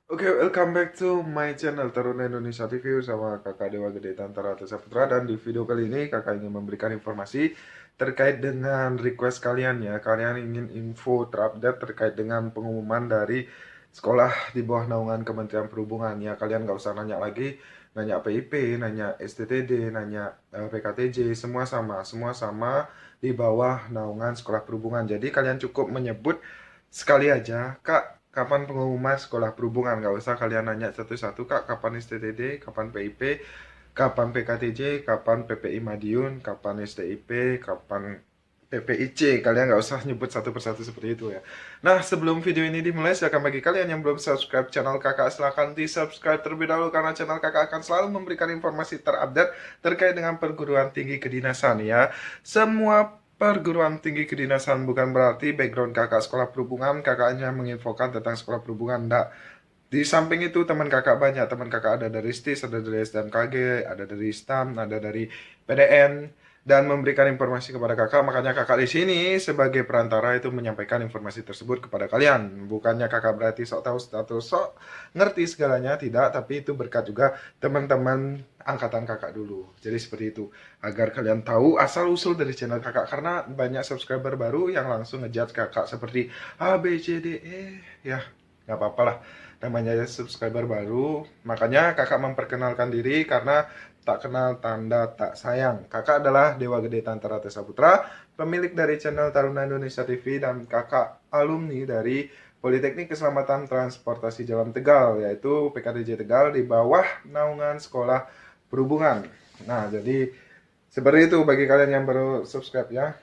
Oke, welcome back to my channel Taruna Indonesia TV sama kakak Dewa Gede Tantara Atau Saputra. Dan di video kali ini kakak ingin memberikan informasi terkait dengan request kalian ya. Kalian ingin info terupdate terkait dengan pengumuman dari sekolah di bawah naungan Kementerian Perhubungan ya. Kalian nggak usah nanya lagi, nanya PIP, nanya STTD, nanya PKTJ, semua sama di bawah naungan Sekolah Perhubungan. Jadi kalian cukup menyebut sekali aja, Kak, kapan pengumuman sekolah perhubungan? Nggak usah kalian nanya satu-satu, Kak, kapan STTD, kapan PIP, kapan PKTJ, kapan PPI Madiun, kapan STIP, kapan PPIC. Kalian nggak usah nyebut satu persatu seperti itu ya. Nah, sebelum video ini dimulai, silakan bagi kalian yang belum subscribe channel kakak, silahkan di subscribe terlebih dahulu, karena channel kakak akan selalu memberikan informasi terupdate terkait dengan perguruan tinggi kedinasan ya. Semua perguruan tinggi kedinasan bukan berarti background kakak sekolah perhubungan, kakak hanya menginfokan tentang sekolah perhubungan, enggak. Di samping itu teman kakak banyak, teman kakak ada dari STIS, ada dari SDMKG, ada dari STAM, ada dari PDN, dan memberikan informasi kepada kakak. Makanya kakak di sini sebagai perantara itu menyampaikan informasi tersebut kepada kalian. Bukannya kakak berarti sok tahu status, sok ngerti segalanya, tidak, tapi itu berkat juga teman-teman angkatan kakak dulu. Jadi seperti itu, agar kalian tahu asal-usul dari channel kakak. Karena banyak subscriber baru yang langsung ngejudge kakak seperti A, B, C, D, E. Ya, nggak apa-apa lah, namanya subscriber baru. Makanya kakak memperkenalkan diri, karena tak kenal tanda tak sayang. Kakak adalah Dewa Gede Tantara Atau Saputra, pemilik dari channel Taruna Indonesia TV, dan kakak alumni dari Politeknik Keselamatan Transportasi Jalan Tegal, yaitu PKTJ Tegal, di bawah naungan Sekolah Perhubungan. Nah, jadi seperti itu bagi kalian yang baru subscribe ya.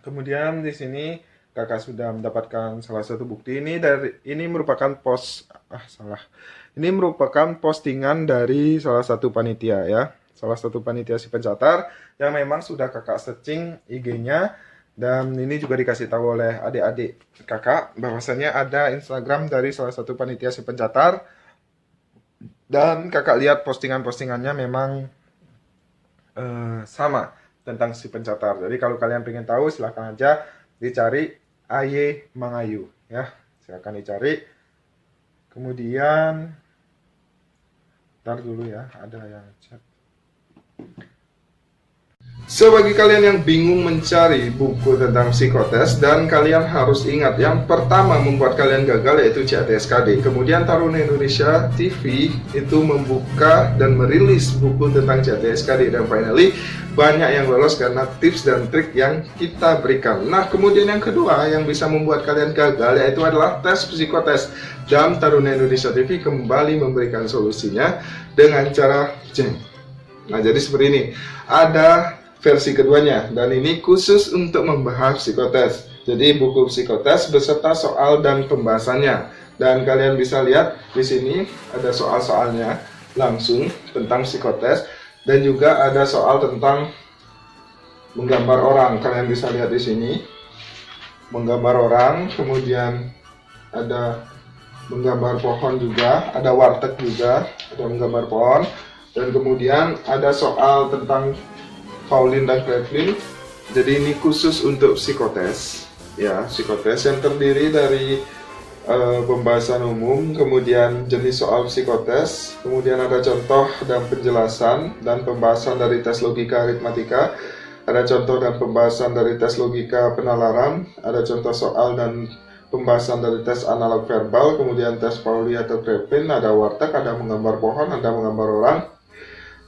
Kemudian di sini kakak sudah mendapatkan salah satu bukti. Ini merupakan Ini merupakan postingan dari salah satu panitia ya. Salah satu panitia si pencatar yang memang sudah kakak searching IG-nya. Dan ini juga dikasih tahu oleh adik-adik kakak bahwasanya ada Instagram dari salah satu panitia si pencatar. Dan kakak lihat postingan-postingannya memang sama tentang si pencatar. Jadi kalau kalian pengen tahu, silahkan aja dicari Aye Mangayu ya. Silahkan dicari. Kemudian ntar dulu ya, ada yang chat. So, bagi kalian yang bingung mencari buku tentang psikotes, dan kalian harus ingat, yang pertama membuat kalian gagal yaitu CATSKD. Kemudian Taruna Indonesia TV itu membuka dan merilis buku tentang CATSKD, dan finally banyak yang lolos karena tips dan trik yang kita berikan. Nah, kemudian yang kedua yang bisa membuat kalian gagal yaitu adalah tes psikotes, dan Taruna Indonesia TV kembali memberikan solusinya dengan cara jeng. Nah, jadi seperti ini, ada versi keduanya, dan ini khusus untuk membahas psikotes. Jadi buku psikotes beserta soal dan pembahasannya. Dan kalian bisa lihat di sini ada soal-soalnya langsung tentang psikotes, dan juga ada soal tentang menggambar orang. Kalian bisa lihat di sini menggambar orang, kemudian ada menggambar pohon juga, ada warteg juga, ada menggambar pohon, dan kemudian ada soal tentang Pauline dan Cleveland. Jadi ini khusus untuk psikotes ya, psikotes yang terdiri dari pembahasan umum, kemudian jenis soal psikotes, kemudian ada contoh dan penjelasan dan pembahasan dari tes logika aritmatika, ada contoh dan pembahasan dari tes logika penalaran, ada contoh soal dan pembahasan dari tes analog verbal, kemudian tes Pauli atau Krepin, ada warteg, ada menggambar pohon, ada menggambar orang.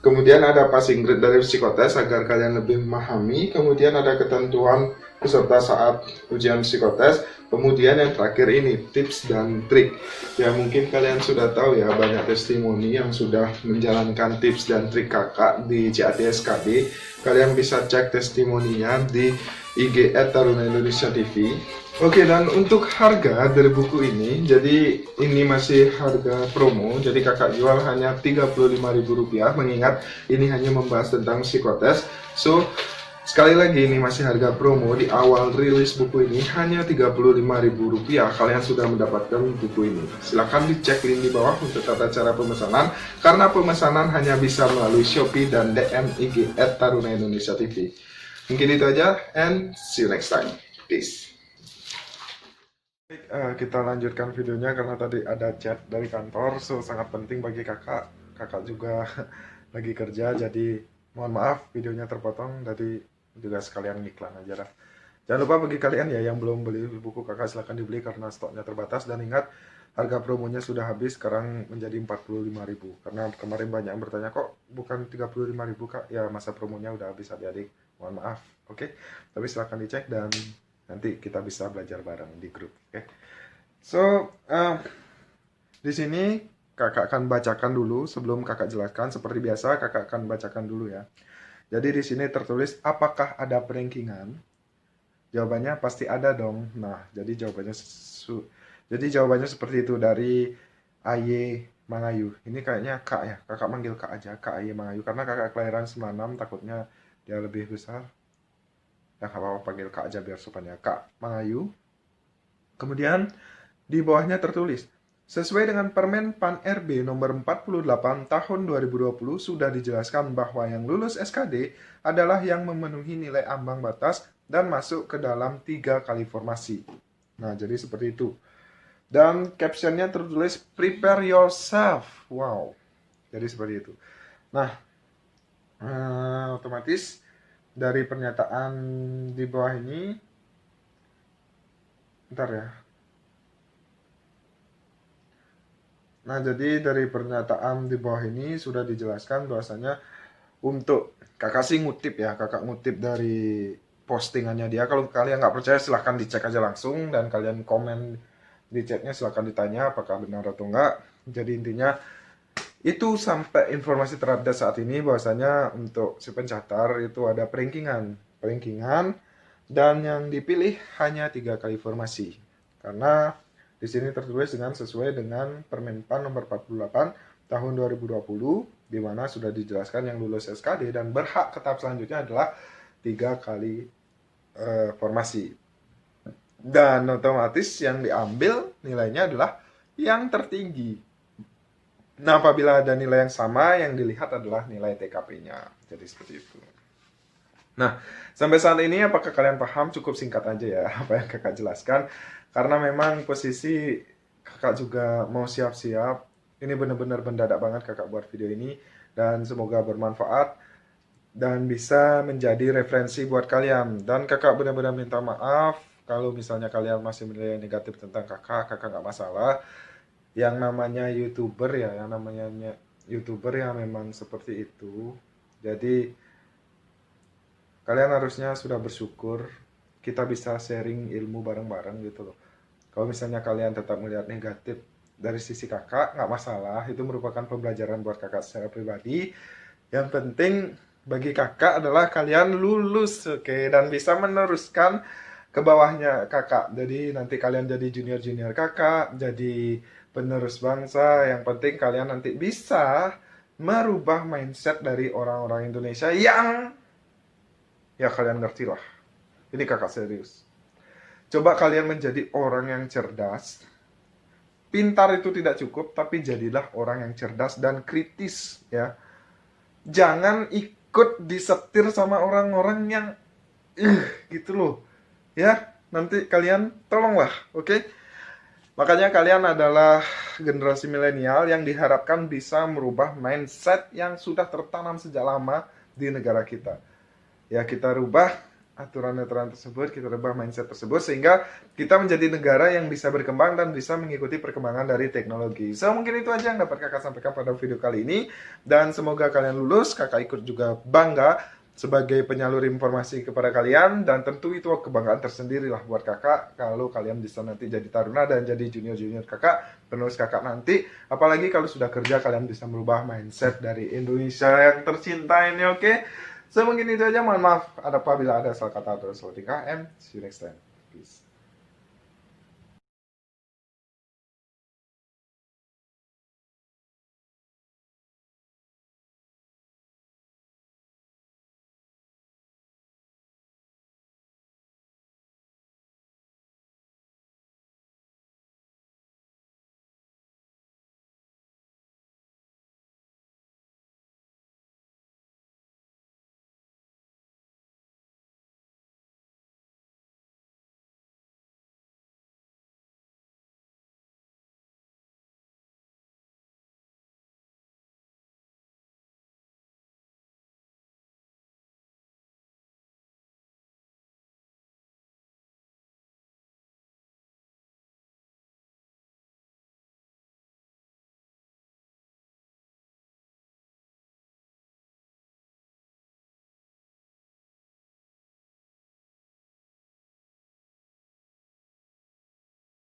Kemudian ada passing grade dari psikotes agar kalian lebih memahami. Kemudian ada ketentuan peserta saat ujian psikotes. Kemudian yang terakhir ini tips dan trik. Ya, mungkin kalian sudah tahu ya, banyak testimoni yang sudah menjalankan tips dan trik kakak di CATSKD. Kalian bisa cek testimoninya di IG @Taruna Indonesia TV. Oke, dan untuk harga dari buku ini, jadi ini masih harga promo, jadi kakak jual hanya Rp35.000, mengingat ini hanya membahas tentang psikotes. So, sekali lagi ini masih harga promo, di awal rilis buku ini hanya Rp35.000, kalian sudah mendapatkan buku ini. Silahkan dicek link di bawah untuk tata cara pemesanan, karena pemesanan hanya bisa melalui Shopee dan DM IG @Taruna Indonesia TV. Mungkin itu aja, and see you next time. Peace. Baik, kita lanjutkan videonya karena tadi ada chat dari kantor, so sangat penting bagi kakak. Kakak juga lagi kerja, jadi mohon maaf videonya terpotong. Jadi juga sekalian iklan aja lah. Jangan lupa bagi kalian ya yang belum beli buku kakak silahkan dibeli karena stoknya terbatas. Dan ingat harga promonya sudah habis, sekarang menjadi 45.000. Karena kemarin banyak yang bertanya kok bukan 35.000 kak. Ya masa promonya udah habis adik-adik. Mohon maaf, oke. Tapi silahkan dicek dan nanti kita bisa belajar bareng di grup, oke. So, di sini kakak akan bacakan dulu sebelum kakak jelaskan. Seperti biasa, kakak akan bacakan dulu ya. Jadi di sini tertulis, apakah ada perankingan? Jawabannya pasti ada dong. Nah, jadi jawabannya seperti itu dari AY Mangayu. Ini kayaknya Kak ya. Kakak manggil Kak aja, Kak AY Mangayu karena kakak kelahiran 96, takutnya dia lebih besar. Ya, nggak apa-apa panggil Kak aja biar sopan ya. Kak Mangayu. Kemudian di bawahnya tertulis, sesuai dengan Permen PAN RB nomor 48 tahun 2020 sudah dijelaskan bahwa yang lulus SKD adalah yang memenuhi nilai ambang batas dan masuk ke dalam 3 kali formasi. Nah, jadi seperti itu. Dan captionnya tertulis prepare yourself. Wow. Jadi seperti itu. Nah, otomatis dari pernyataan di bawah ini, bentar ya. Nah, jadi dari pernyataan di bawah ini sudah dijelaskan bahwasanya untuk kakak sih ngutip ya, kakak ngutip dari postingannya dia. Kalau kalian nggak percaya silahkan dicek aja langsung dan kalian komen di chatnya silahkan ditanya apakah benar atau enggak. Jadi intinya itu sampai informasi terupdate saat ini bahwasanya untuk si pencatar itu ada perankingan dan yang dipilih hanya 3 kali formasi karena di sini tertulis dengan sesuai dengan Permen PAN nomor 48 tahun 2020 di mana sudah dijelaskan yang lulus SKD dan berhak ke tahap selanjutnya adalah 3 kali formasi. Dan otomatis yang diambil nilainya adalah yang tertinggi. Nah, apabila ada nilai yang sama, yang dilihat adalah nilai TKP-nya. Jadi seperti itu. Nah, sampai saat ini apakah kalian paham? Cukup singkat aja ya apa yang kakak jelaskan. Karena memang posisi kakak juga mau siap-siap. Ini benar-benar mendadak banget kakak buat video ini. Dan semoga bermanfaat dan bisa menjadi referensi buat kalian. Dan kakak benar-benar minta maaf kalau misalnya kalian masih menilai negatif tentang kakak nggak masalah. Yang namanya YouTuber ya, yang namanya YouTuber ya memang seperti itu. Jadi kalian harusnya sudah bersyukur kita bisa sharing ilmu bareng-bareng gitu loh. Kalau misalnya kalian tetap melihat negatif dari sisi kakak, nggak masalah. Itu merupakan pembelajaran buat kakak secara pribadi. Yang penting bagi kakak adalah kalian lulus, oke, dan bisa meneruskan ke bawahnya kakak. Jadi nanti kalian jadi junior-junior kakak, jadi penerus bangsa. Yang penting kalian nanti bisa merubah mindset dari orang-orang Indonesia yang ya kalian ngerti lah. Ini kakak serius. Coba kalian menjadi orang yang cerdas. Pintar itu tidak cukup, tapi jadilah orang yang cerdas dan kritis ya. Jangan ikut disetir sama orang-orang yang gitu loh. Ya, nanti kalian tolonglah, oke? Makanya kalian adalah generasi milenial yang diharapkan bisa merubah mindset yang sudah tertanam sejak lama di negara kita. Ya, kita rubah aturan-aturan tersebut, kita rubah mindset tersebut sehingga kita menjadi negara yang bisa berkembang dan bisa mengikuti perkembangan dari teknologi. So, mungkin itu aja yang dapat kakak sampaikan pada video kali ini dan semoga kalian lulus, kakak ikut juga bangga sebagai penyalur informasi kepada kalian dan tentu itu kebanggaan tersendiri lah buat kakak kalau kalian bisa nanti jadi taruna dan jadi junior-junior kakak, penerus kakak nanti, apalagi kalau sudah kerja kalian bisa merubah mindset dari Indonesia yang tercinta ini, oke? So mungkin itu aja, mohon maaf apabila ada salah kata atau salah tingkah, and see you next time. Peace.